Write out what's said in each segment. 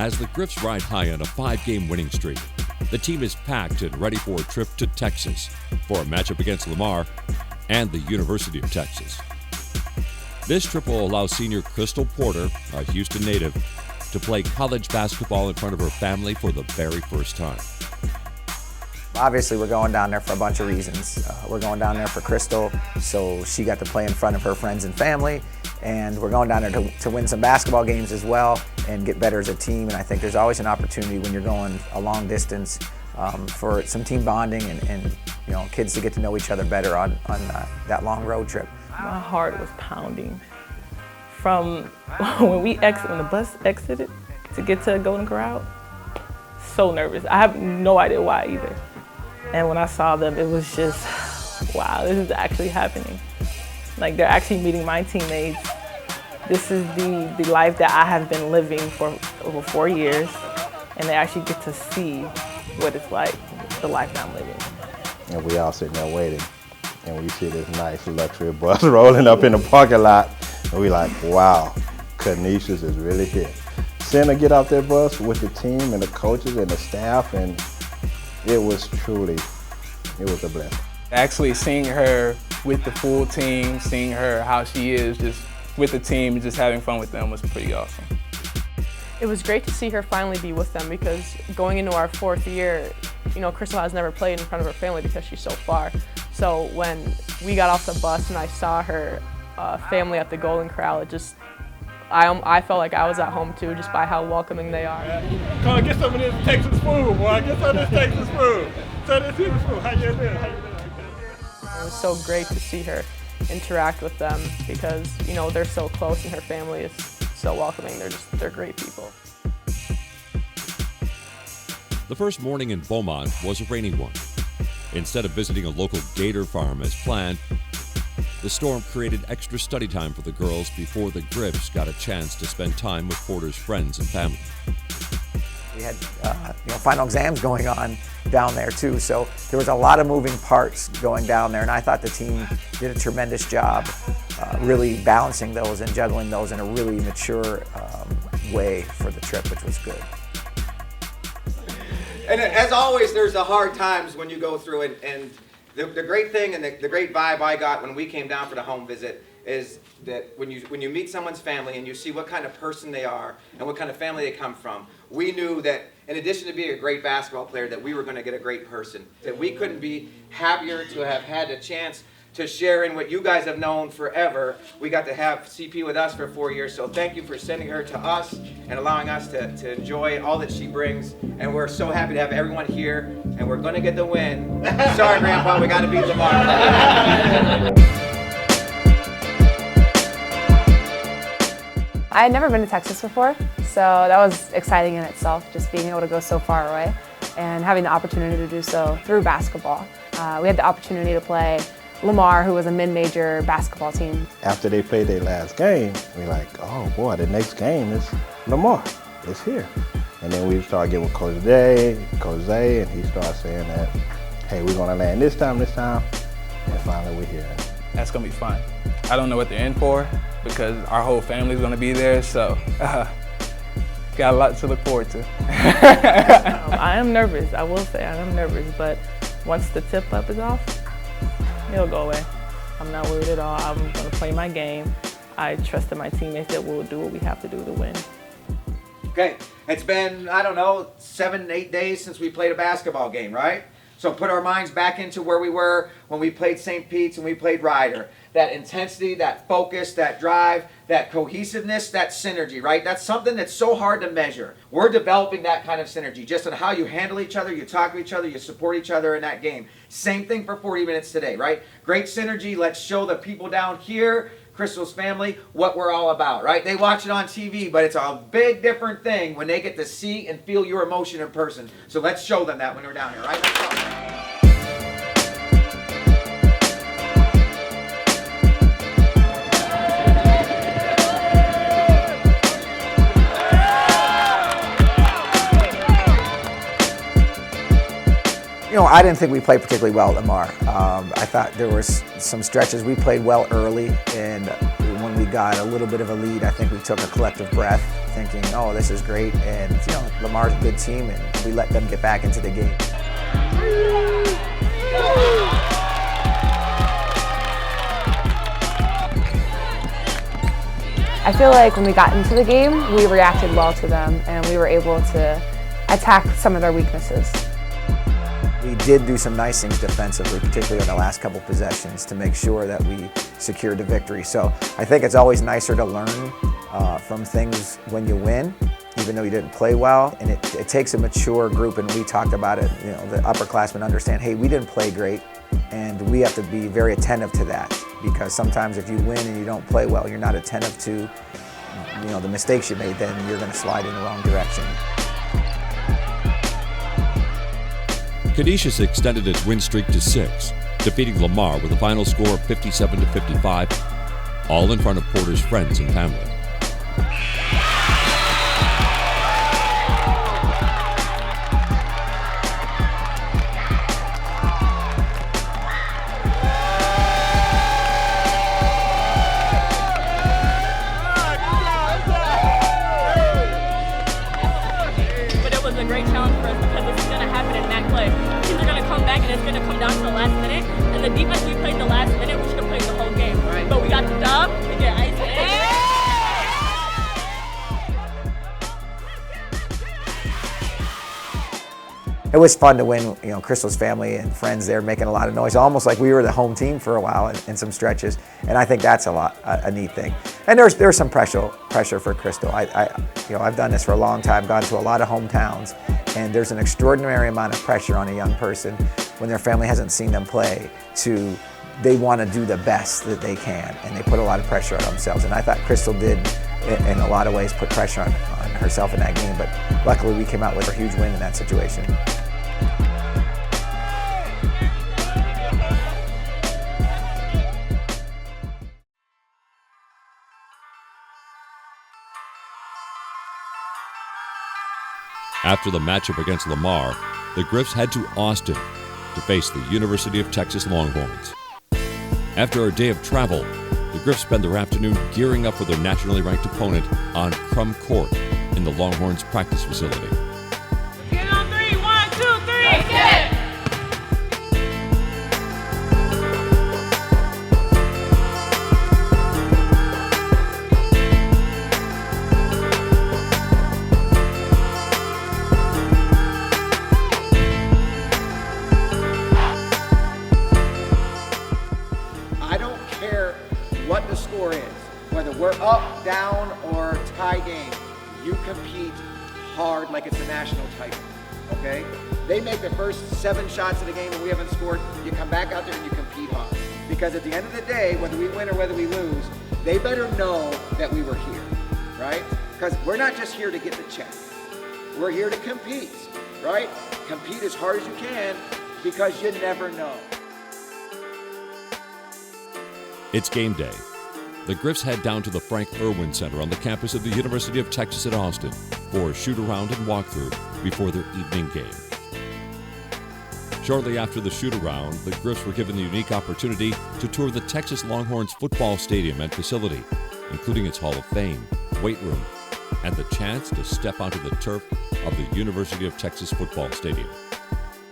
As the Griffs ride high on a 5-game winning streak, the team is packed and ready for a trip to Texas for a matchup against Lamar and the University of Texas. This trip will allow senior Crystal Porter, a Houston native, to play college basketball in front of her family for the very first time. Obviously, we're going down there for a bunch of reasons. We're going down there for Crystal, so she got to play in front of her friends and family, and we're going down there to win some basketball games as well and get better as a team. And I think there's always an opportunity when you're going a long distance for some team bonding and kids to get to know each other better on that long road trip. My heart was pounding from when the bus exited to get to Golden Corral. So nervous. I have no idea why either. And when I saw them, it was just, wow, this is actually happening. Like, they're actually meeting my teammates. This is the life that I have been living for over 4 years, and they actually get to see what it's like, the life that I'm living. And we all sitting there waiting, and we see this nice luxury bus rolling up in the parking lot, and we like, wow, Canisius is really here. Seeing her get off that bus with the team and the coaches and the staff, and it was a blessing. Actually seeing her with the full team, seeing her how she is just with the team, just having fun with them was pretty awesome. It was great to see her finally be with them because going into our 4th year, Crystal has never played in front of her family because she's so far. So when we got off the bus and I saw her family at the Golden Corral, I felt like I was at home too, just by how welcoming they are. Come on, get some of this Texas food, boy. Get some of this Texas food. Some of this Texas food. How you doing? It was so great to see her interact with them because, they're so close and her family is so welcoming. They're great people. The first morning in Beaumont was a rainy one. Instead of visiting a local gator farm as planned, the storm created extra study time for the girls before the Griffs got a chance to spend time with Porter's friends and family. We had final exams going on down there too, so there was a lot of moving parts going down there, and I thought the team did a tremendous job really balancing those and juggling those in a really mature way for the trip, which was good. And as always, there's the hard times when you go through it, and the great thing and the great vibe I got when we came down for the home visit is that when you meet someone's family and you see what kind of person they are and what kind of family they come from, we knew that in addition to being a great basketball player, that we were going to get a great person. That we couldn't be happier to have had a chance to share in what you guys have known forever. We got to have CP with us for 4 years, so thank you for sending her to us and allowing us to enjoy all that she brings. And we're so happy to have everyone here, and we're going to get the win. Sorry, Grandpa, we got to beat Lamar. I had never been to Texas before, so that was exciting in itself, just being able to go so far away and having the opportunity to do so through basketball. We had the opportunity to play Lamar, who was a mid-major basketball team. After they played their last game, we're like, oh boy, the next game is Lamar. It's here. And then we started getting with Coach Zay, and he started saying that, hey, we're gonna land this time, and finally we're here. That's gonna be fun. I don't know what they're in for because our whole family's gonna be there, so got a lot to look forward to. I am nervous, I will say I am nervous, but once the tip up is off, it'll go away. I'm not worried at all. I'm gonna play my game. I trust in my teammates that we'll do what we have to do to win. Okay, it's been, 7, 8 days since we played a basketball game, right? So put our minds back into where we were when we played St. Pete's and we played Ryder. That intensity, that focus, that drive, that cohesiveness, that synergy, right? That's something that's so hard to measure. We're developing that kind of synergy just on how you handle each other, you talk to each other, you support each other in that game. Same thing for 40 minutes today, right? Great synergy. Let's show the people down here, Crystal's family, what we're all about, right? They watch it on TV, but it's a big different thing when they get to see and feel your emotion in person. So let's show them that when we're down here, right? Let's go. I didn't think we played particularly well at Lamar. I thought there was some stretches we played well early, and when when we got a little bit of a lead, I think we took a collective breath, thinking, oh, this is great, and Lamar's a good team, and we let them get back into the game. I feel like when we got into the game, we reacted well to them, and we were able to attack some of their weaknesses. We did do some nice things defensively, particularly in the last couple possessions, to make sure that we secured the victory. So I think it's always nicer to learn from things when you win, even though you didn't play well. And it takes a mature group, and we talked about it, the upperclassmen understand, hey, we didn't play great, and we have to be very attentive to that, because sometimes if you win and you don't play well, you're not attentive to the mistakes you made, then you're going to slide in the wrong direction. Canisius extended its win streak to 6, defeating Lamar with a final score of 57-55, all in front of Porter's friends and family. But it was a great challenge for us because this is going to happen in MAC play. Teams are going to come back and it's going to come down to the last minute. And the defense we played the last minute, we should have played the whole game. Right. But we got the dub, we get ice. It was fun to win, Crystal's family and friends there making a lot of noise, almost like we were the home team for a while in some stretches, and I think that's a neat thing. And there's some pressure for Crystal. I've done this for a long time, gone to a lot of hometowns, and there's an extraordinary amount of pressure on a young person when their family hasn't seen them play they want to do the best that they can, and they put a lot of pressure on themselves. And I thought Crystal did, in a lot of ways, put pressure on herself in that game, but luckily we came out with a huge win in that situation. After the matchup against Lamar, the Griffs head to Austin to face the University of Texas Longhorns. After a day of travel, the Griffs spend their afternoon gearing up for their nationally ranked opponent on Crum Court in the Longhorns practice facility. Get on 3, 1, 2, 3, get it! What the score is, whether we're up, down, or tie game, you compete hard like it's a national title, okay? They make the first 7 shots of the game and we haven't scored, you come back out there and you compete hard. Because at the end of the day, whether we win or whether we lose, they better know that we were here, right? Because we're not just here to get the check. We're here to compete, right? Compete as hard as you can because you never know. It's game day. The Griffs head down to the Frank Irwin Center on the campus of the University of Texas at Austin for a shoot-around and walkthrough before their evening game. Shortly after the shoot-around, the Griffs were given the unique opportunity to tour the Texas Longhorns football stadium and facility, including its Hall of Fame, weight room, and the chance to step onto the turf of the University of Texas football stadium.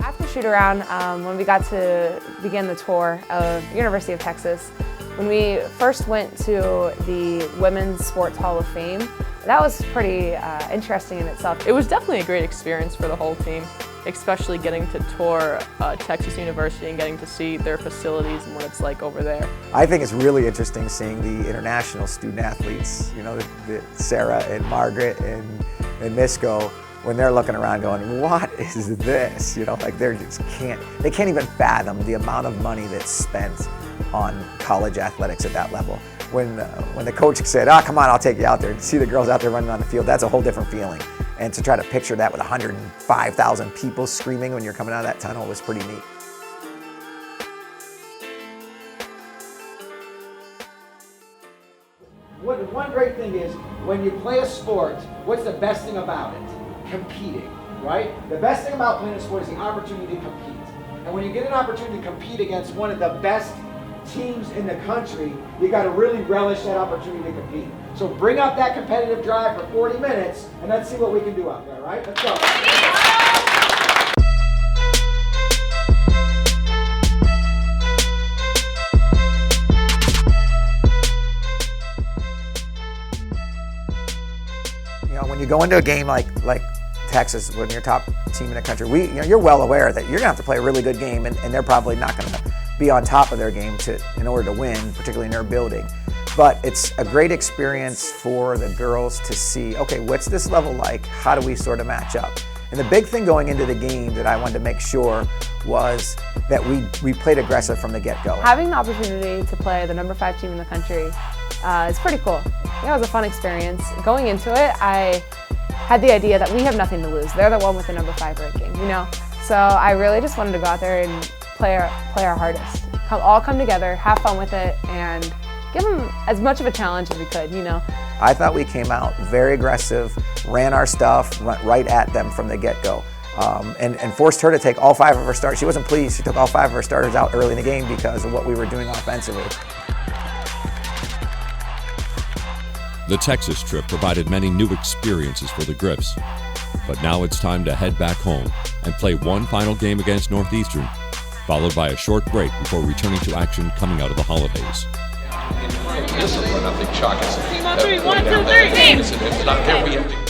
After shoot-around, when we got to begin the tour of University of Texas, when we first went to the Women's Sports Hall of Fame, that was pretty interesting in itself. It was definitely a great experience for the whole team, especially getting to tour Texas University and getting to see their facilities and what it's like over there. I think it's really interesting seeing the international student athletes, the Sarah and Margaret and Misko, when they're looking around going, what is this? They can't even fathom the amount of money that's spent on college athletics at that level. When the coach said, come on, I'll take you out there, and see the girls out there running on the field, that's a whole different feeling. And to try to picture that with 105,000 people screaming when you're coming out of that tunnel was pretty neat. One great thing is, when you play a sport, what's the best thing about it? Competing, right? The best thing about playing a sport is the opportunity to compete. And when you get an opportunity to compete against one of the best teams in the country, you got to really relish that opportunity to compete. So bring out that competitive drive for 40 minutes, and let's see what we can do out there, right? Let's go. You know, when you go into a game like Texas, when you're top team in the country, you're well aware that you're gonna have to play a really good game, and they're probably not gonna be on top of their game in order to win, particularly in their building. But it's a great experience for the girls to see, okay, what's this level like? How do we sort of match up? And the big thing going into the game that I wanted to make sure was that we played aggressive from the get-go. Having the opportunity to play the number 5 team in the country is pretty cool. Yeah, it was a fun experience. Going into it, I had the idea that we have nothing to lose. They're the one with the number 5 ranking, you know? So I really just wanted to go out there and play our hardest. All come together, have fun with it, and give them as much of a challenge as we could, you know? I thought we came out very aggressive, ran our stuff, went right at them from the get-go, and forced her to take all 5 of her starters. She wasn't pleased. She took all 5 of her starters out early in the game because of what we were doing offensively. The Texas trip provided many new experiences for the Griffs, but now it's time to head back home and play one final game against Northeastern, followed by a short break before returning to action coming out of the holidays. Discipline, I think, Chuck, is 1, 2, 3. It's not there. We have to